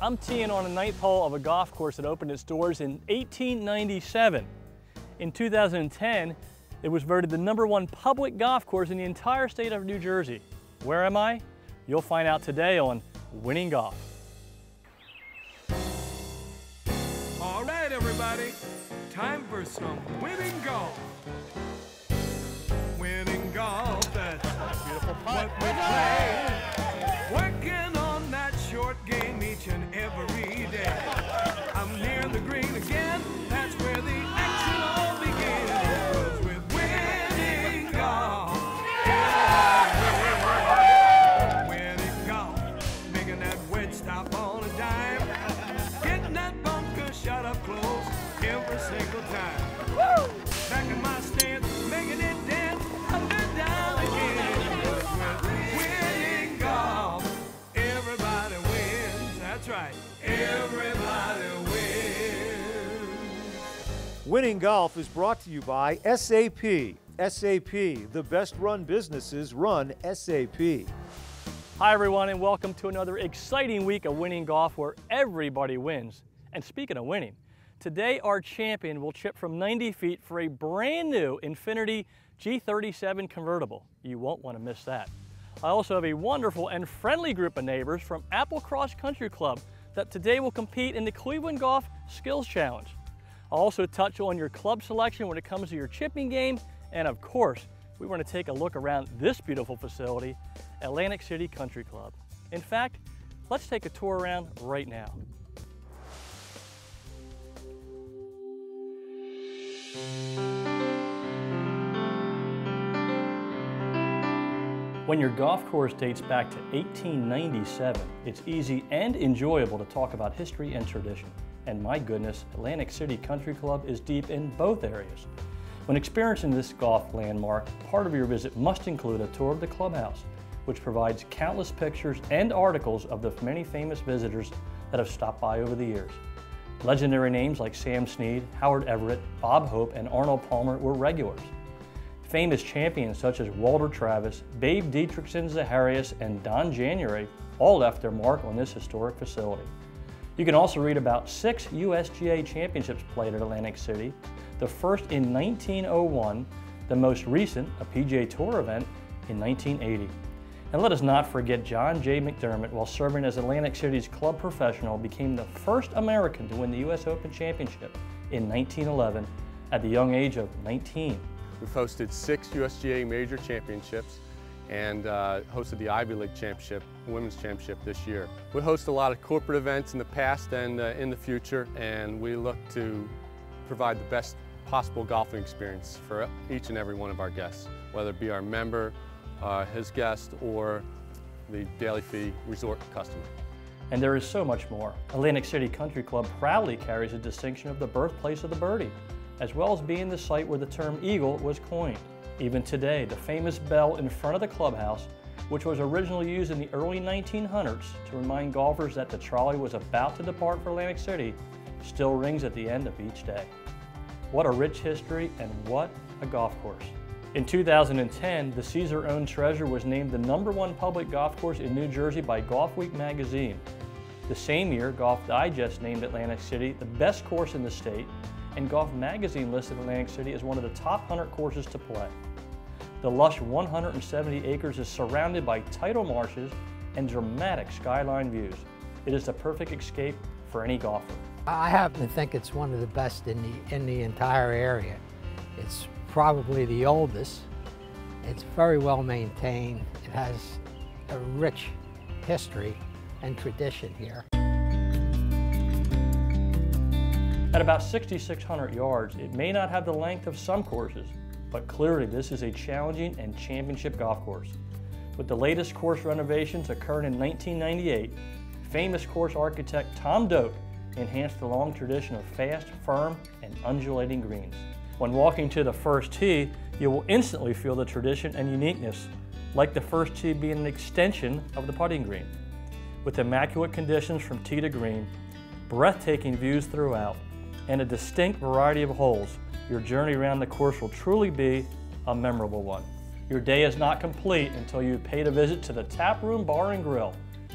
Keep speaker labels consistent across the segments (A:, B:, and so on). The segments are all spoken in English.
A: I'm teeing on a ninth hole of a golf course that opened its doors in 1897. In 2010, it was voted the #1 public golf course in the entire state of New Jersey. Where am I? You'll find out today on Winning Golf.
B: All right, everybody, time for some winning golf. Winning golf, that's what we play. Working on that short game each and every day. I'm near the green again, that's where the action all begins. 'Cause with winning golf, winning golf, making that wedge stop on a dime, getting that bunker shot up close every single time. Woo! Back in my stance, making it dance up and down again. With winning golf, everybody wins. That's right, everybody wins.
C: Winning Golf is brought to you by SAP. SAP, the best run businesses run SAP.
A: Hi everyone, and welcome to another exciting week of Winning Golf where everybody wins. And speaking of winning, today our champion will chip from 90 feet for a brand new Infiniti G37 convertible. You won't want to miss that. I also have a wonderful and friendly group of neighbors from Applecross Country Club that today will compete in the Cleveland Golf Skills Challenge. I'll also touch on your club selection when it comes to your chipping game, and of course, we want to take a look around this beautiful facility, Atlantic City Country Club. In fact, let's take a tour around right now. When your golf course dates back to 1897, it's easy and enjoyable to talk about history and tradition. And my goodness, Atlantic City Country Club is deep in both areas. When experiencing this golf landmark, part of your visit must include a tour of the clubhouse, which provides countless pictures and articles of the many famous visitors that have stopped by over the years. Legendary names like Sam Snead, Howard Everett, Bob Hope, and Arnold Palmer were regulars. Famous champions such as Walter Travis, Babe Dietrichson Zaharias, and Don January all left their mark on this historic facility. You can also read about 6 USGA championships played at Atlantic City, the first in 1901, the most recent, a PGA Tour event, in 1980. And let us not forget John J. McDermott, while serving as Atlantic City's club professional, became the first American to win the US Open Championship in 1911 at the young age of 19.
D: We've hosted 6 USGA major championships and hosted the Ivy League Championship, Women's Championship this year. We host a lot of corporate events in the past and in the future, and we look to provide the best possible golfing experience for each and every one of our guests, whether it be our member, his guest, or the daily fee resort customer.
A: And there is so much more. Atlantic City Country Club proudly carries the distinction of the birthplace of the birdie, as well as being the site where the term eagle was coined. Even today, the famous bell in front of the clubhouse, which was originally used in the early 1900s to remind golfers that the trolley was about to depart for Atlantic City, still rings at the end of each day. What a rich history, and what a golf course. In 2010, the Caesar-owned Treasure was named the #1 public golf course in New Jersey by Golf Week magazine. The same year, Golf Digest named Atlantic City the best course in the state, and Golf Magazine listed Atlantic City as one of the top 100 courses to play. The lush 170 acres is surrounded by tidal marshes and dramatic skyline views. It is the perfect escape for any golfer.
E: I happen to think it's one of the best in the entire area. It's probably the oldest. It's very well maintained. It has a rich history and tradition here.
A: At about 6,600 yards, it may not have the length of some courses, but clearly this is a challenging and championship golf course. With the latest course renovations occurring in 1998, famous course architect Tom Doak enhanced the long tradition of fast, firm, and undulating greens. When walking to the first tee, you will instantly feel the tradition and uniqueness, like the first tee being an extension of the putting green. With immaculate conditions from tee to green, breathtaking views throughout, and a distinct variety of holes, your journey around the course will truly be a memorable one. Your day is not complete until you've paid a visit to the Tap Room Bar and Grill,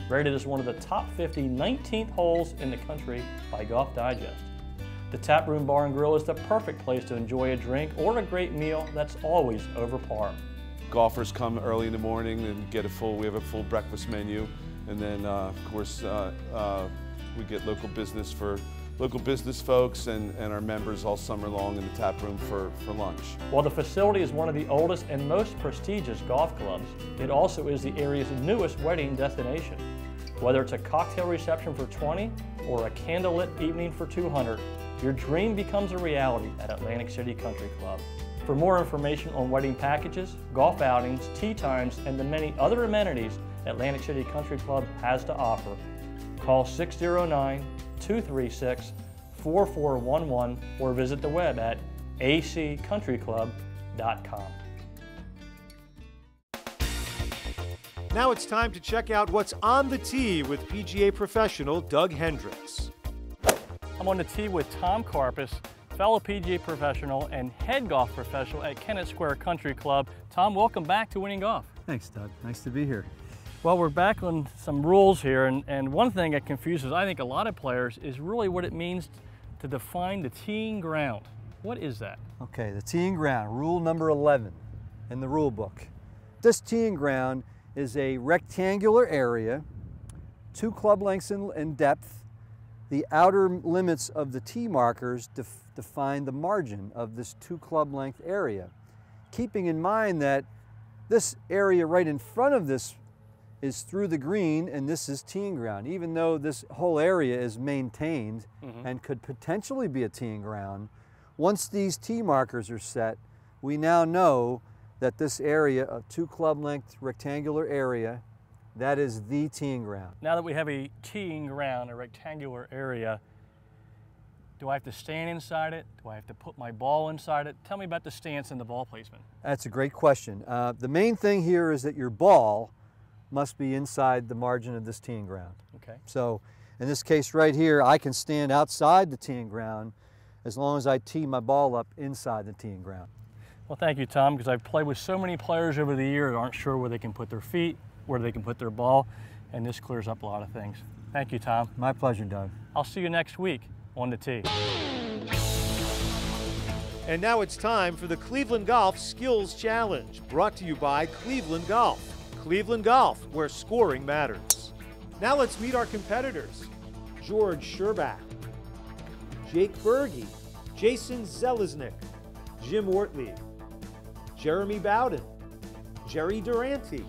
A: rated as one of the top 50 19th holes in the country by Golf Digest. The Tap Room Bar and Grill is the perfect place to enjoy a drink or a great meal that's always over par.
F: Golfers come early in the morning and get we have a full breakfast menu, and then of course we get local business folks and our members all summer long in the tap room for lunch.
A: While the facility is one of the oldest and most prestigious golf clubs, it also is the area's newest wedding destination. Whether it's a cocktail reception for 20 or a candlelit evening for 200, your dream becomes a reality at Atlantic City Country Club. For more information on wedding packages, golf outings, tee times, and the many other amenities Atlantic City Country Club has to offer, call 609-236-4411 or visit the web at accountryclub.com.
C: Now it's time to check out what's on the tee with PGA professional Doug Hendricks.
A: I'm on the tee with Tom Karpus, fellow PGA professional and head golf professional at Kennett Square Country Club. Tom, welcome back to Winning Golf.
G: Thanks, Doug. Nice to be here.
A: Well, we're back on some rules here, and one thing that confuses, I think, a lot of players is really what it means to define the teeing ground. What is that?
G: Okay, the teeing ground, rule number 11 in the rule book. This teeing ground is a rectangular area, 2 club lengths in depth. The outer limits of the tee markers define the margin of this 2 club length area. Keeping in mind that this area right in front of this is through the green, and this is teeing ground. Even though this whole area is maintained and could potentially be a teeing ground, once these tee markers are set, we now know that this area of 2 club length rectangular area, that is the teeing ground.
A: Now that we have a teeing ground, a rectangular area, do I have to stand inside it? Do I have to put my ball inside it? Tell me about the stance and the ball placement.
G: That's a great question. The main thing here is that your ball must be inside the margin of this teeing ground.
A: Okay.
G: So in this case right here, I can stand outside the teeing ground as long as I tee my ball up inside the teeing ground.
A: Well, thank you, Tom, because I've played with so many players over the years that aren't sure where they can put their feet, where they can put their ball, and this clears up a lot of things. Thank you, Tom.
G: My pleasure, Doug.
A: I'll see you next week on the tee.
C: And now it's time for the Cleveland Golf Skills Challenge, brought to you by Cleveland Golf. Cleveland Golf, where scoring matters. Now let's meet our competitors. George Sherbach, Jake Berge, Jason Zeliznik, Jim Ortley, Jeremy Bowden, Jerry Durante,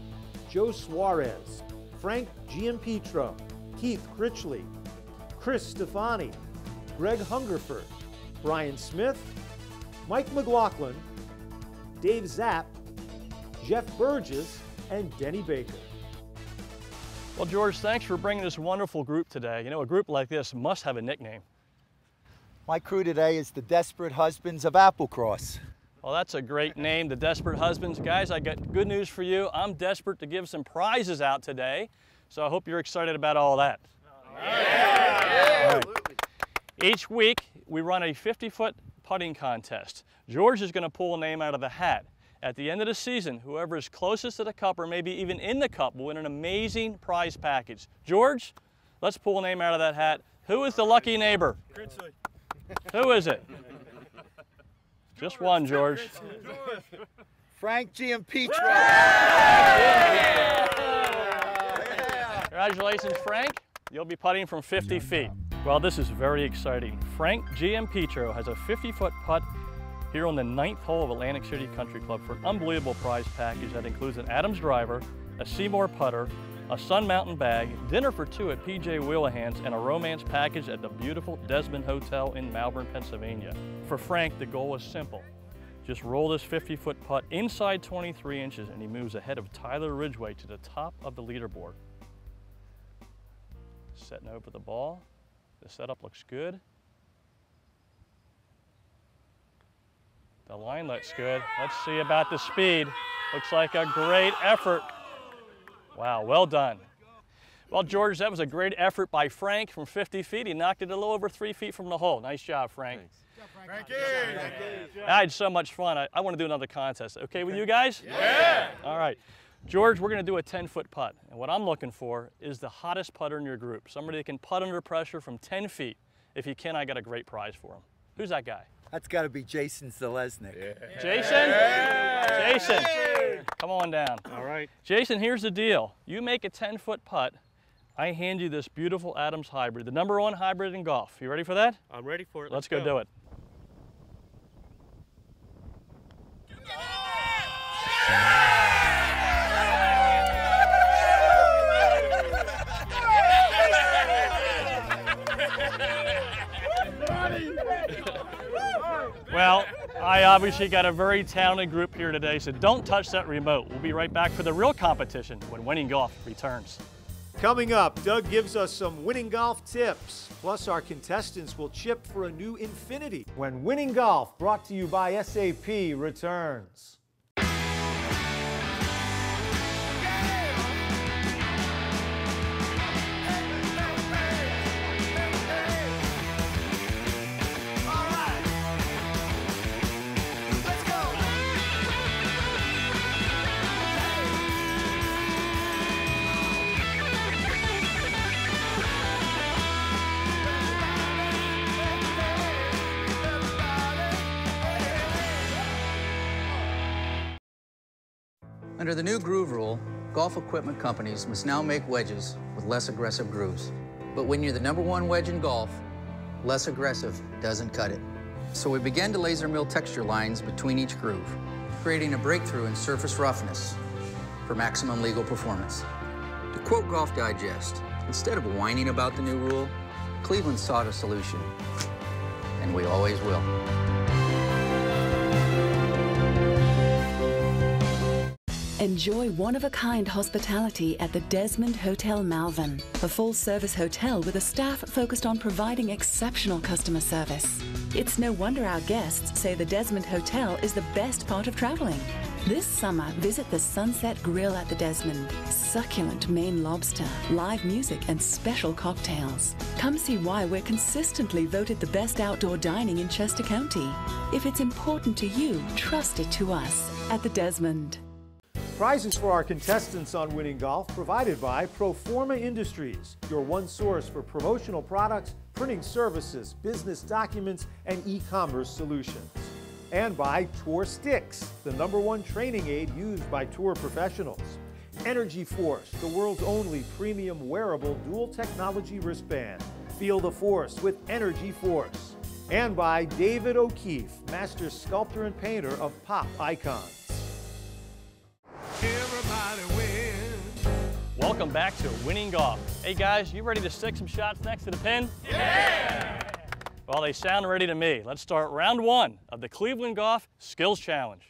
C: Joe Suarez, Frank Giampetro, Keith Critchley, Chris Stefani, Greg Hungerford, Brian Smith, Mike McLaughlin, Dave Zapp, Jeff Burgess, and Denny Baker.
A: Well, George, thanks for bringing this wonderful group today. You know, a group like this must have a nickname.
H: My crew today is the Desperate Husbands of Applecross.
A: Well, that's a great name, the Desperate Husbands. Guys, I got good news for you. I'm desperate to give some prizes out today, so I hope you're excited about all that. Yeah. All right. Each week, we run a 50-foot putting contest. George is going to pull a name out of the hat. At the end of the season, whoever is closest to the cup or maybe even in the cup will win an amazing prize package. George, let's pull a name out of that hat. Who is the lucky neighbor?
B: Critchley.
A: Who is it? Just one, George.
H: Frank Giampetro.
A: Congratulations, Frank. You'll be putting from 50 feet. Well, this is very exciting. Frank Giampetro has a 50-foot putt here on the 9th hole of Atlantic City Country Club for an unbelievable prize package that includes an Adams driver, a Seymour putter, a Sun Mountain bag, dinner for 2 at PJ Wheelahands, and a romance package at the beautiful Desmond Hotel in Malvern, Pennsylvania. For Frank, the goal is simple. Just roll this 50-foot putt inside 23 inches and he moves ahead of Tyler Ridgway to the top of the leaderboard. Setting over the ball. The setup looks good. The line looks good. Let's see about the speed. Looks like a great effort. Wow, well done. Well, George, that was a great effort by Frank from 50 feet. He knocked it a little over 3 feet from the hole. Nice job, Frank.
B: Frankie.
A: I had so much fun. I want to do another contest. Okay with you guys? Yeah. All right. George, we're going to do a 10-foot putt, and what I'm looking for is the hottest putter in your group, somebody that can putt under pressure from 10 feet. If he can, I got a great prize for him. Who's that guy?
H: That's got to be Jason Zalesnik.
A: Yeah. Jason? Yeah. Jason, come on down.
C: All right.
A: Jason, here's the deal. You make a 10-foot putt, I hand you this beautiful Adams hybrid, the #1 hybrid in golf. You ready for that?
I: I'm ready for it.
A: Let's go do it. Well, I obviously got a very talented group here today, so don't touch that remote. We'll be right back for the real competition when Winning Golf returns.
C: Coming up, Doug gives us some winning golf tips. Plus, our contestants will chip for a new infinity when Winning Golf, brought to you by SAP, returns.
J: Under the new groove rule, golf equipment companies must now make wedges with less aggressive grooves. But when you're the #1 wedge in golf, less aggressive doesn't cut it. So we began to laser mill texture lines between each groove, creating a breakthrough in surface roughness for maximum legal performance. To quote Golf Digest, instead of whining about the new rule, Cleveland sought a solution, and we always will.
K: Enjoy one-of-a-kind hospitality at the Desmond Hotel Malvern, a full-service hotel with a staff focused on providing exceptional customer service. It's no wonder our guests say the Desmond Hotel is the best part of traveling. This summer, visit the Sunset Grill at the Desmond. Succulent Maine lobster, live music, and special cocktails. Come see why we're consistently voted the best outdoor dining in Chester County. If it's important to you, trust it to us at the Desmond.
C: Prizes for our contestants on Winning Golf provided by Proforma Industries, your one source for promotional products, printing services, business documents, and e-commerce solutions. And by Tour Sticks, the #1 training aid used by tour professionals. Energy Force, the world's only premium wearable dual technology wristband. Feel the force with Energy Force. And by David O'Keefe, master sculptor and painter of pop icons.
B: Everybody wins.
A: Welcome back to Winning Golf. Hey guys, you ready to stick some shots next to the pin? Yeah! Well, they sound ready to me. Let's start round 1 of the Cleveland Golf Skills Challenge.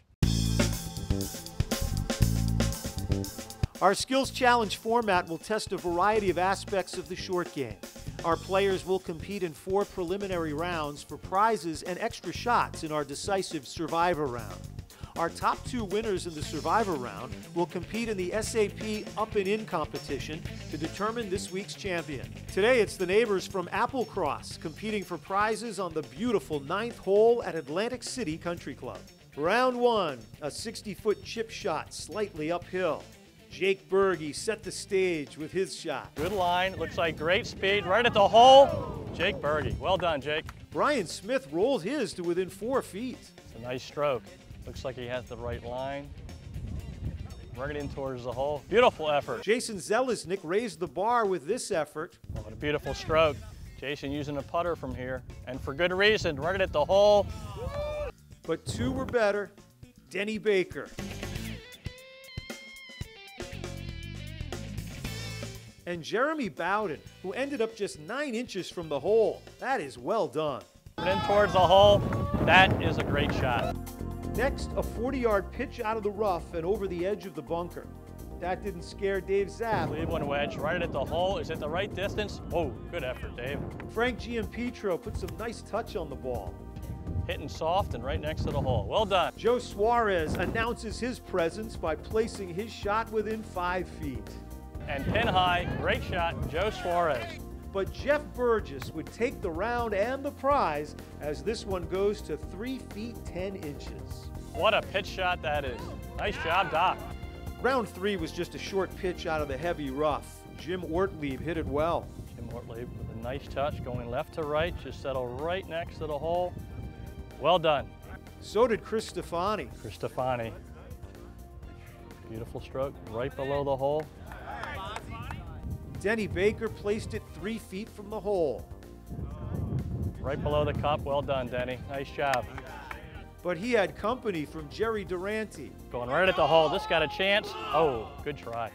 C: Our Skills Challenge format will test a variety of aspects of the short game. Our players will compete in 4 preliminary rounds for prizes and extra shots in our decisive Survivor round. Our top 2 winners in the Survivor round will compete in the SAP Up and In competition to determine this week's champion. Today it's the neighbors from Applecross competing for prizes on the beautiful 9th hole at Atlantic City Country Club. Round 1, a 60-foot chip shot slightly uphill. Jake Berge set the stage with his shot.
A: Good line, looks like great speed, right at the hole. Jake Berge, well done, Jake.
C: Brian Smith rolled his to within 4 feet.
A: It's a nice stroke. Looks like he has the right line. Right in towards the hole. Beautiful effort.
C: Jason Zalesnik raised the bar with this effort.
A: Oh, what a beautiful stroke. Jason using a putter from here, and for good reason, right at the hole.
C: But 2 were better. Denny Baker. And Jeremy Bowden, who ended up just 9 inches from the hole. That is well done.
A: Right in towards the hole. That is a great shot.
C: Next, a 40-yard pitch out of the rough and over the edge of the bunker. That didn't scare Dave Zapp.
A: Cleveland wedge right at the hole. Is it the right distance? Whoa, good effort, Dave.
C: Frank Giampetro put some nice touch on the ball.
A: Hitting soft and right next to the hole. Well done.
C: Joe Suarez announces his presence by placing his shot within 5 feet.
A: And pin high, great shot, Joe Suarez.
C: But Jeff Burgess would take the round and the prize as this one goes to 3 feet 10 inches.
A: What a pitch shot that is. Nice job, Doc.
C: Round 3 was just a short pitch out of the heavy rough. Jim Ortlieb hit it well.
A: Jim Ortlieb with a nice touch going left to right, just settle right next to the hole. Well done.
C: So did Chris Stefani.
A: Chris Stefani. Beautiful stroke right below the hole.
C: Denny Baker placed it 3 feet from the hole.
A: Right below the cup. Well done, Denny. Nice job.
C: But he had company from Jerry Durante.
A: Going right at the hole. This got a chance. Oh, good try.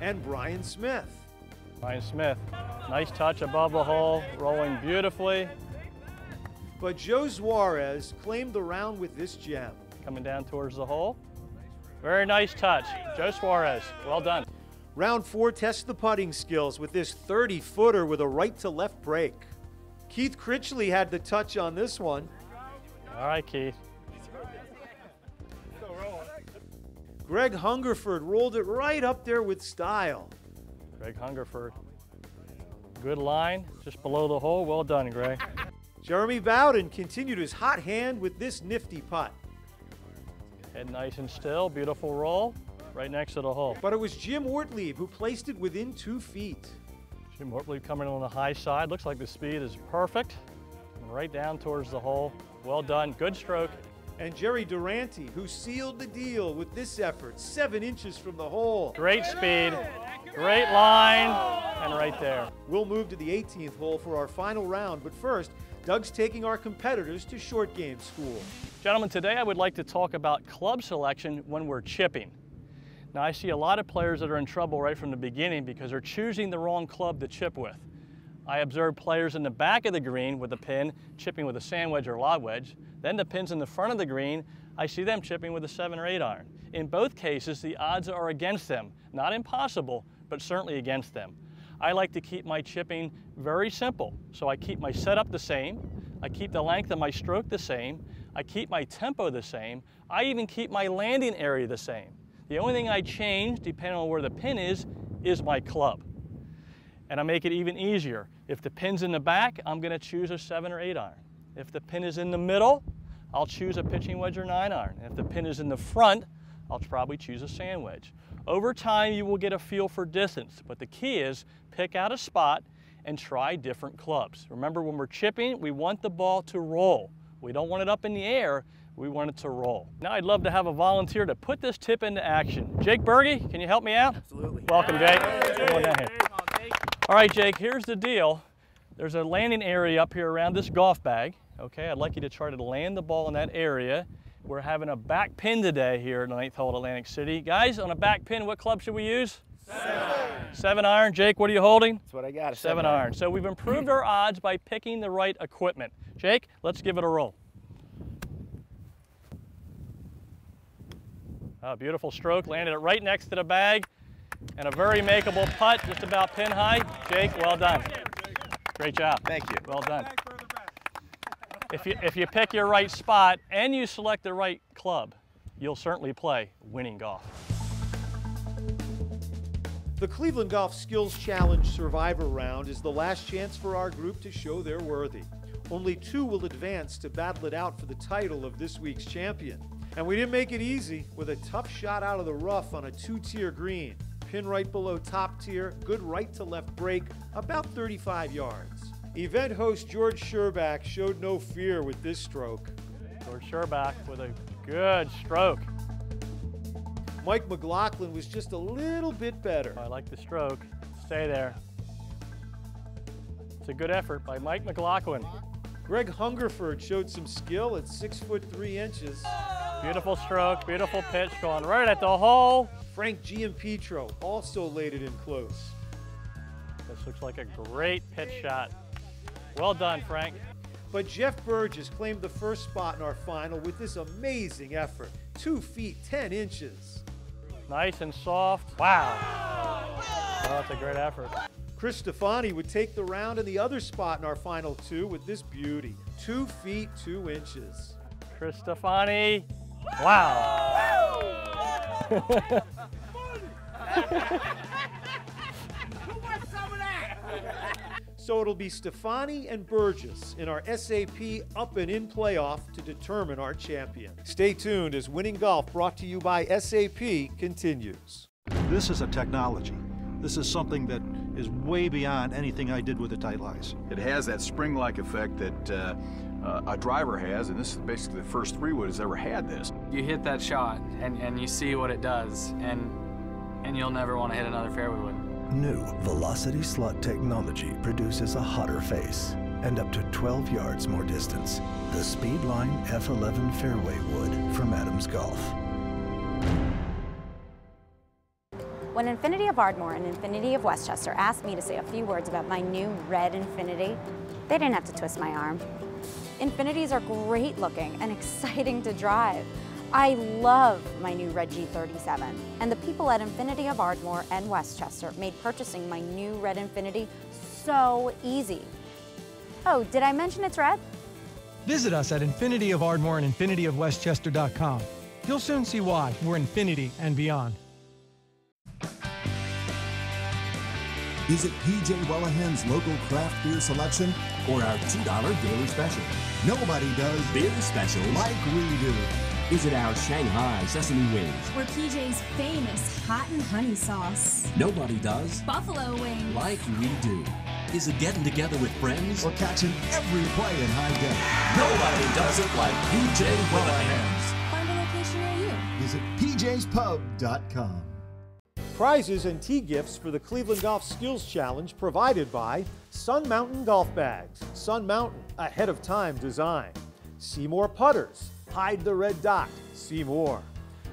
C: And Brian Smith.
A: Brian Smith. Nice touch above the hole, rolling beautifully.
C: But Joe Suarez claimed the round with this gem.
A: Coming down towards the hole. Very nice touch. Joe Suarez, well done.
C: Round 4 tests the putting skills with this 30-footer with a right to left break. Keith Critchley had the touch on this one.
A: All right, Keith.
C: Greg Hungerford rolled it right up there with style.
A: Greg Hungerford. Good line, just below the hole. Well done, Greg.
C: Jeremy Bowden continued his hot hand with this nifty putt.
A: Head nice and still, beautiful roll, right next to the hole.
C: But it was Jim Ortlieb who placed it within 2 feet.
A: Jim Ortlieb coming on the high side. Looks like the speed is perfect. And right down towards the hole. Well done, good stroke.
C: And Jerry Durante, who sealed the deal with this effort, 7 inches from the hole.
A: Great speed, great line, and right there.
C: We'll move to the 18th hole for our final round, but first, Doug's taking our competitors to short game school.
A: Gentlemen, today I would like to talk about club selection when we're chipping. Now, I see a lot of players that are in trouble right from the beginning because they're choosing the wrong club to chip with. I observe players in the back of the green with a pin chipping with a sand wedge or lob wedge. Then the pins in the front of the green, I see them chipping with a 7 or 8 iron. In both cases, the odds are against them. Not impossible, but certainly against them. I like to keep my chipping very simple. So I keep my setup the same. I keep the length of my stroke the same. I keep my tempo the same. I even keep my landing area the same. The only thing I change, depending on where the pin is my club. And I make it even easier. If the pin's in the back, I'm gonna choose a 7 or 8 iron. If the pin is in the middle, I'll choose a pitching wedge or 9 iron. If the pin is in the front, I'll probably choose a sand wedge. Over time, you will get a feel for distance, but the key is pick out a spot and try different clubs. Remember, when we're chipping, we want the ball to roll. We don't want it up in the air, we want it to roll. Now I'd love to have a volunteer to put this tip into action. Jake Berge, can you help me out?
I: Absolutely.
A: Welcome, Jake. Come on down here. All right, Jake, here's the deal. There's a landing area up here around this golf bag. Okay, I'd like you to try to land the ball in that area. We're having a back pin today here at the 9th hole at Atlantic City. Guys, on a back pin, what club should we use? 7 iron. Jake, what are you holding?
I: That's what I got.
A: 7 iron. So we've improved our odds by picking the right equipment. Jake, let's give it a roll. Oh, beautiful stroke. Landed it right next to the bag. And a very makeable putt, just about pin high. Jake, well done. Great job.
I: Thank you.
A: Well done. If you pick your right spot and you select the right club, you'll certainly play winning golf.
C: The Cleveland Golf Skills Challenge Survivor Round is the last chance for our group to show they're worthy. Only 2 will advance to battle it out for the title of this week's champion. And we didn't make it easy with a tough shot out of the rough on a 2-tier green. Pin right below top tier, good right to left break, about 35 yards. Event host George Sherbach showed no fear with this stroke.
A: George Sherbach with a good stroke.
C: Mike McLaughlin was just a little bit better.
A: I like the stroke. Stay there. It's a good effort by Mike McLaughlin.
C: Greg Hungerford showed some skill at 6 foot 3 inches.
A: Beautiful stroke, beautiful pitch, going right at the hole.
C: Frank Giampetro also laid it in close.
A: This looks like a great pitch shot. Well done, Frank.
C: But Jeff Burgess claimed the first spot in our final with this amazing effort. 2 feet 10 inches.
A: Nice and soft. Wow. Oh, that's a great effort.
C: Chris Stefani would take the round in the other spot in our final 2 with this beauty. 2 feet 2 inches.
A: Chris Stefani. Wow.
C: So it'll be Stefani and Burgess in our SAP Up and In playoff to determine our champion. Stay tuned as Winning Golf, brought to you by SAP, continues.
I: This is a technology. This is something that is way beyond anything I did with the tight lies.
L: It has that spring-like effect that a driver has, and this is basically the first three-wood has ever had this.
M: You hit that shot, and you see what it does, and you'll never want to hit another fairway wood.
N: New Velocity Slot technology produces a hotter face and up to 12 yards more distance. The Speedline F11 fairway wood from Adams Golf.
O: When Infinity of Ardmore and Infinity of Westchester asked me to say a few words about my new red Infinity, they didn't have to twist my arm. Infinities are great looking and exciting to drive. I love my new red G37, and the people at Infinity of Ardmore and Westchester made purchasing my new red Infinity so easy. Oh, did I mention it's red?
P: Visit us at Infinity of Ardmore and infinityofwestchester.com. You'll soon see why we're Infinity and beyond.
Q: Is it P.J. Wellahan's local craft beer selection or our $2 daily special? Nobody does beer specials like we do.
R: Is it our Shanghai sesame wings?
S: Or PJ's famous hot and honey sauce?
R: Nobody does
S: Buffalo wings
R: like we do. Is it getting together with friends?
Q: Or catching every play in high def?
R: Nobody does it like P.J. Wellahan's.
S: Find a location near you.
Q: Visit pjspub.com.
C: Prizes and tee gifts for the Cleveland Golf Skills Challenge provided by Sun Mountain Golf Bags. Sun Mountain, ahead of time design. Seymour Putters, hide the red dot, see more.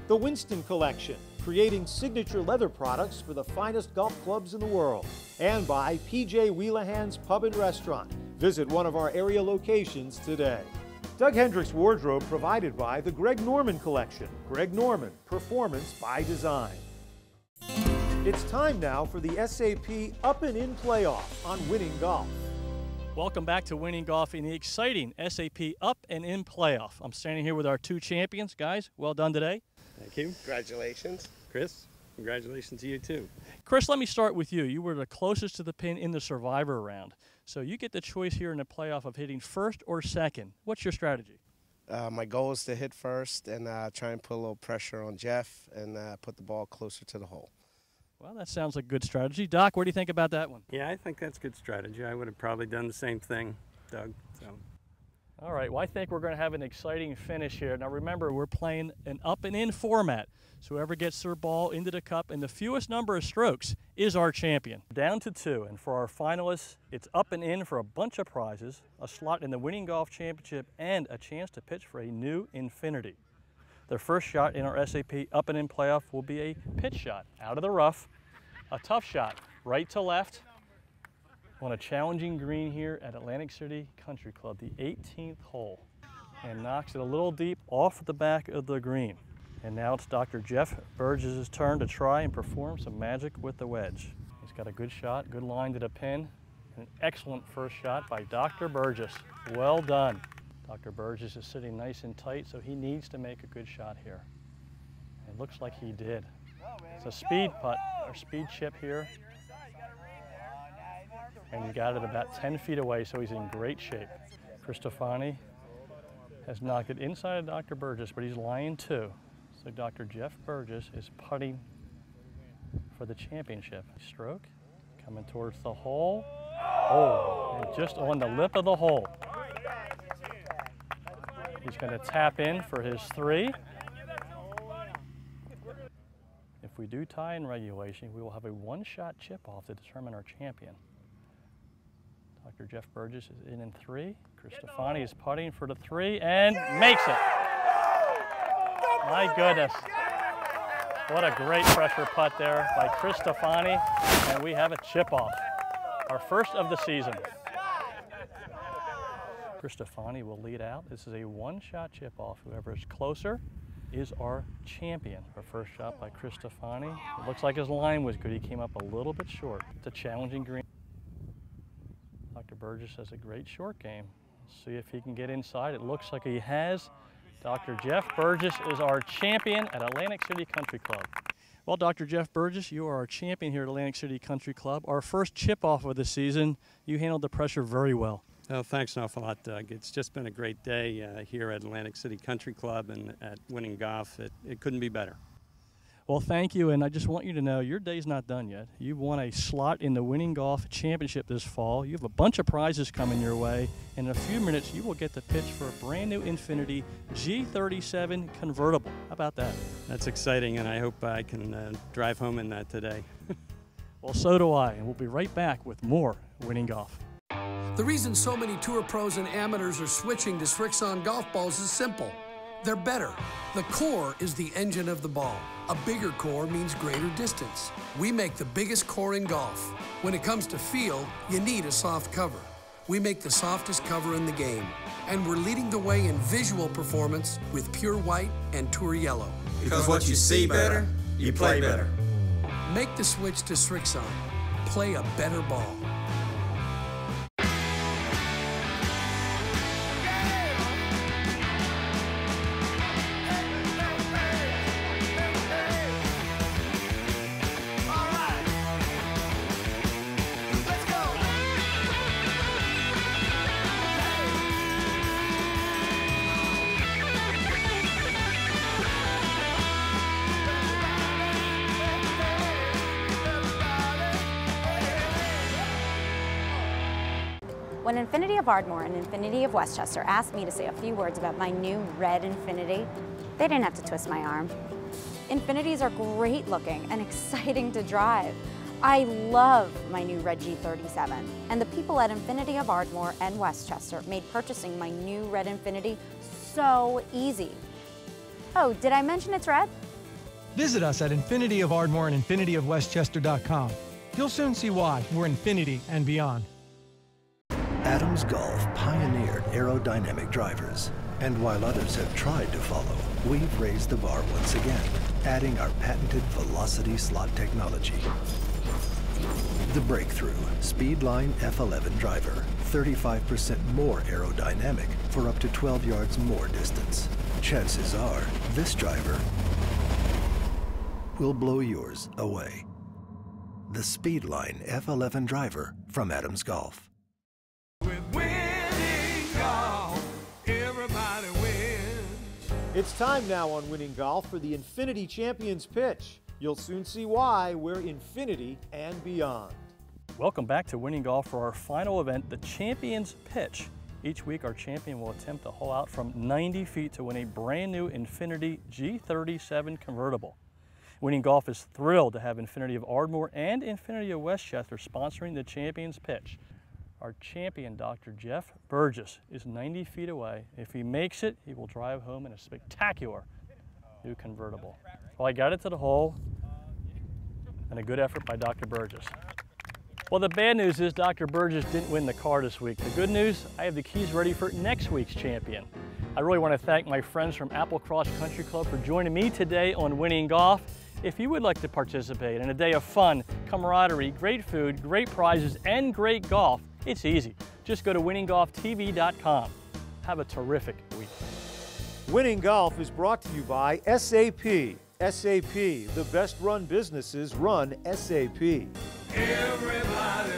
C: The Winston Collection, creating signature leather products for the finest golf clubs in the world. And by P.J. Wellahan's Pub and Restaurant. Visit one of our area locations today. Doug Hendricks Wardrobe provided by the Greg Norman Collection. Greg Norman, performance by design. It's time now for the SAP Up and In playoff on Winning Golf.
A: Welcome back to Winning Golf in the exciting SAP Up and In playoff. I'm standing here with our two champions. Guys, well done today.
T: Thank you. Congratulations. Chris, congratulations to you too.
A: Chris, let me start with you. You were the closest to the pin in the Survivor round. So you get the choice here in the playoff of hitting first or second. What's your strategy?
T: My goal is to hit first and try and put a little pressure on Jeff and put the ball closer to the hole.
A: Well, that sounds like a good strategy. Doc, what do you think about that one?
U: Yeah, I think that's good strategy. I would have probably done the same thing, Doug. So.
A: All right, well, I think we're going to have an exciting finish here. Now, remember, we're playing an up and in format. So whoever gets their ball into the cup and the fewest number of strokes is our champion. Down to two, and for our finalists, it's up and in for a bunch of prizes, a slot in the Winning Golf Championship, and a chance to pitch for a new Infinity. Their first shot in our SAP Up and In playoff will be a pitch shot out of the rough, a tough shot right to left on a challenging green here at Atlantic City Country Club, the 18th hole, and knocks it a little deep off the back of the green. And now it's Dr. Jeff Burgess' turn to try and perform some magic with the wedge. He's got a good shot, good line to the pin, and an excellent first shot by Dr. Burgess. Well done. Dr. Burgess is sitting nice and tight, so he needs to make a good shot here. It looks like he did. It's a speed putt, or speed chip here. And he got it about 10 feet away, so he's in great shape. Chris Stefani has knocked it inside of Dr. Burgess, but he's lying too. So Dr. Jeff Burgess is putting for the championship. Stroke, coming towards the hole. Oh, and just on the lip of the hole. He's going to tap in for his three. If we do tie in regulation, we will have a one-shot chip-off to determine our champion. Dr. Jeff Burgess is in three. Chris Stefani is putting for the three and makes it. My goodness. What a great pressure putt there by Chris Stefani, and we have a chip-off, our first of the season. Chris Stefani will lead out. This is a one-shot chip-off. Whoever is closer is our champion. Our first shot by Chris Stefani. It looks like his line was good. He came up a little bit short. It's a challenging green. Dr. Burgess has a great short game. Let's see if he can get inside. It looks like he has. Dr. Jeff Burgess is our champion at Atlantic City Country Club. Well, Dr. Jeff Burgess, you are our champion here at Atlantic City Country Club. Our first chip-off of the season. You handled the pressure very well.
U: Oh, thanks an awful lot, Doug. It's just been a great day here at Atlantic City Country Club and at Winning Golf. It couldn't be better.
A: Well, thank you, and I just want you to know your day's not done yet. You've won a slot in the Winning Golf Championship this fall. You have a bunch of prizes coming your way. In a few minutes, you will get the pitch for a brand new Infiniti G37 convertible. How about that?
U: That's exciting, and I hope I can drive home in that today.
A: Well, so do I, and we'll be right back with more Winning Golf.
D: The reason so many tour pros and amateurs are switching to Srixon golf balls is simple. They're better. The core is the engine of the ball. A bigger core means greater distance. We make the biggest core in golf. When it comes to feel, you need a soft cover. We make the softest cover in the game. And we're leading the way in visual performance with pure white and tour yellow.
V: Because what you see better, you play better.
D: Make the switch to Srixon. Play a better ball.
O: When Infiniti of Ardmore and Infiniti of Westchester asked me to say a few words about my new red Infiniti, they didn't have to twist my arm. Infinitis are great looking and exciting to drive. I love my new red G37, and the people at Infiniti of Ardmore and Westchester made purchasing my new red Infiniti so easy. Oh, did I mention it's red?
P: Visit us at Infiniti of Ardmore and InfinitiofWestchester.com. You'll soon see why we're Infiniti and beyond.
N: Adams Golf pioneered aerodynamic drivers, and while others have tried to follow, we've raised the bar once again, adding our patented velocity slot technology. The breakthrough Speedline F11 driver, 35% more aerodynamic for up to 12 yards more distance. Chances are, this driver will blow yours away. The Speedline F11 driver from Adams Golf.
C: It's time now on Winning Golf for the Infiniti Champions Pitch. You'll soon see why we're Infiniti and beyond.
A: Welcome back to Winning Golf for our final event, the Champions Pitch. Each week, our champion will attempt to hole out from 90 feet to win a brand new Infiniti G37 convertible. Winning Golf is thrilled to have Infiniti of Ardmore and Infiniti of Westchester sponsoring the Champions Pitch. Our champion, Dr. Jeff Burgess, is 90 feet away. If he makes it, he will drive home in a spectacular new convertible. Well, I got it to the hole, and a good effort by Dr. Burgess. Well, the bad news is Dr. Burgess didn't win the car this week. The good news, I have the keys ready for next week's champion. I really want to thank my friends from Applecross Country Club for joining me today on Winning Golf. If you would like to participate in a day of fun, camaraderie, great food, great prizes, and great golf, it's easy. Just go to winninggolftv.com. Have a terrific week.
C: Winning Golf is brought to you by SAP. SAP, the best run businesses run SAP.
B: Everybody